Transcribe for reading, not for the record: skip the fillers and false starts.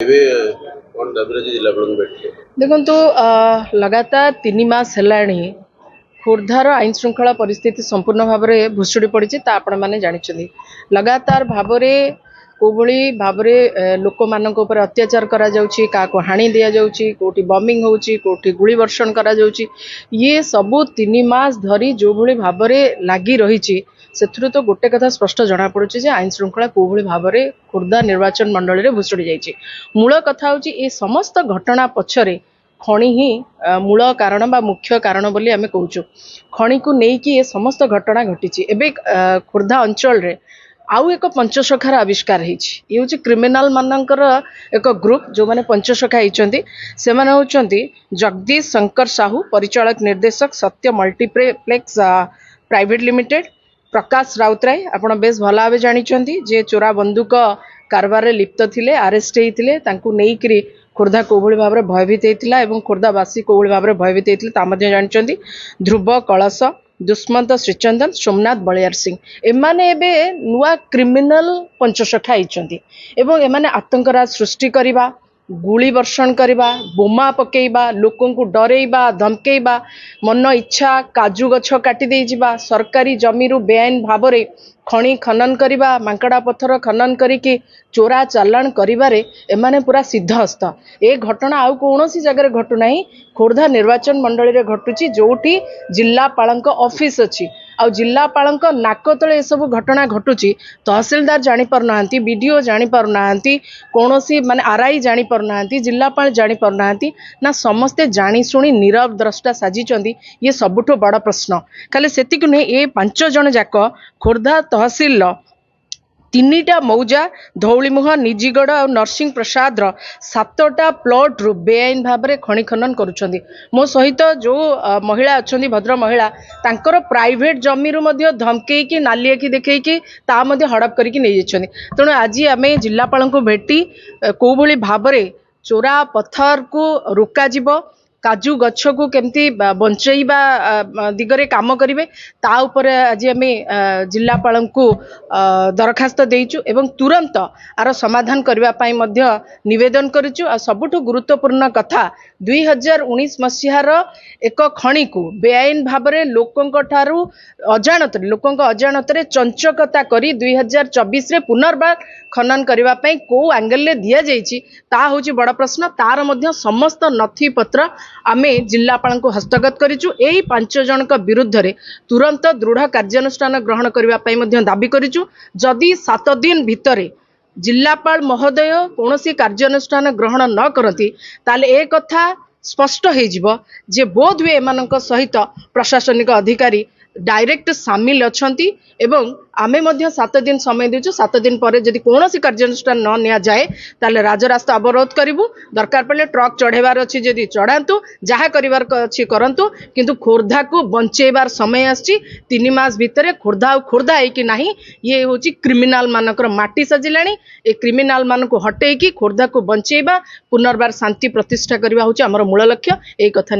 ଏବେ କଣ ଦାବିରେ ଜିଲ୍ଲାପାଳଙ୍କୁ ଭେଟିଲେ? ଦେଖନ୍ତୁ लगातार 3 मास हेलाणी खोर्धार आईन श्रृंखला परिस्थिति संपूर्ण भाव में भुशुड़ी पड़ी आपण मैंने जानते लगातार भाव में कोभली भाव में लोक मान अत्याचार करा जाउची, काको हाणी दिया जाउची, कोठी बॉम्बिंग होउची, कोठी गुली वर्षण करा जाउची। ये सबू 3 मास धरी जो भली भाव में लागी रही से तो गोटे कथा स्पष्ट जना पड़ुची जे आईन श्रृंखला कोभली भाव में खोर्धा निर्वाचन मंडल में भुशुड़ी जाइए। मूल कथा होची ए समस्त घटना पछरे खणी ही मूल कारण बा मुख्य कारण बोली आमे कहूचु। खणी को नेकी ये समस्त घटना घटी एबे खोर्धा अंचल रे आउ एक पंचसखार आविष्कार होइछि। ये होछि क्रिमिनल मानकर एक ग्रुप जो माने पंचसखा होइछन्ती। से माने होछन्ती जगदीश शंकर साहू परिचालक निर्देशक सत्य मल्टीप्लेक्स प्राइवेट लिमिटेड, प्रकाश राउतराय आपण बेस भला भावे जानिछन्ती जे चोरा बंदूक कारबार रे लिप्त थिले, अरेस्ट हेइथिले, तांकू नेइकरी खोर्धा कोभली भाव में भयभीत होता और खोर्धावासी कोभली भाव में भयभीत होता जानते। ध्रुव कलश, दुष्मंत श्रीचंदन, सोमनाथ बलियार सिंह एमाने एबे नुआ क्रिमिनल पंचसखा होइछन्ती एवं एमाने आतंकराज सृष्टि करिबा, गुली वर्षण करवा, बोमा पकेइबा, लोकों को डरेइबा, धमकेइबा, मन इच्छा काजू गछ काटी देई जिबा, सरकारी जमीरु बेआईन भाव में खणी खनन करवा, मांकड़ा पत्थर खनन करिकी चोरा चालाण करिबारे एमाने पूरा सिद्धहस्त। ए घटना आउ कौनसी जगह घटुना, खोर्धा निर्वाचन मंडल रे घटुची जोठी जिल्लापालक ऑफिस अच्छी आ जिल्लापालक नाक तले सब घटना घटुची। तहसीलदार जानी पारनाहांती, बीडीओ जानी पारनाहांती, कौनसी माने आरआई जानी पारनाहांती, जिल्लापाल जानी पारनाहांती ना समस्ते जानी शुणी नीरव द्रष्टा साजिचंदी। ये सबुठो बड़ प्रश्न। खाली सेतिक नहीं, ए 5 जन जाक खोर्धा तहसील 3टा मौजा धौलीमुह, निजीगढ़ और नरसिंह प्रसाद 7टा प्लॉट रु बेआईन भाव में खणी खनन करुछंदी। मो सहित जो महिला अच्छी भद्र महिला तांकर प्राइवेट जमी रु मध्य धमकेकी नालियाकी देखैकी ता मध्य हड़प करके नहीं जाइछंदी। तेणु आज आमे जिल्लापाल को भेटी को भली भाव में चोरा पत्थर को रोका जिवो, काजू गछ को केमती बंचैबा दिगरे काम करिवे ता उपरे आज आमे जिल्लापाल को दरखास्त देइचु एवं तुरंत आर समाधान करबा पई मध्य निवेदन करिचु। आ सबुठु गुरुत्वपूर्ण कथा 2019 मसीहार एक खणी को बेआईन भाव में लोकों ठारू अजाणत चंचकता करी 2024 रे पुनर्बार खनन करबा पई को एंगल ले दिया जाइछि ता होछि बड़ प्रश्न। तार मध्य समस्त नथी पत्र आमे जिल्लापाल को हस्तगत करिचु। एही 5 जनक विरुद्ध रे तुरंत दृढ़ कार्यानुष्ठान ग्रहण करबा पई मध्य दाबी करिचु। जदि 7 दिन भितरे जिल्लापाल महोदय कौनसी कार्यानुष्ठान ग्रहण न करती ताले ए कथा स्पष्ट हो जे बोध हुए एमानक सहित प्रशासनिक अधिकारी डायरेक्ट सामिल अछंती एवं आमे मध्य 7 दिन समय देचु। 7 दिन पर जदि कौनसी कार्यानुष्ठान न निया जाए ताले राजरास्ता अवरोध करिवु। दरकार पड़े ट्रक चढ़ेबार अच्छी जदि चढ़ातु, जहाँ करिवार अच्छी करंतु, किंतु खोर्धा को बंचेबार समय आछि। 3 मास भितरे खोर्धा खोर्धा है कि नहीं ये होची क्रिमिनाल मानकर माटी सजिलाणी। ए क्रिमिनाल मान को हटेकी खोर्धा को बंचेबा, पुनर्बार शांति प्रतिष्ठा करबा होची हमर मूल लक्ष्य। ए कथा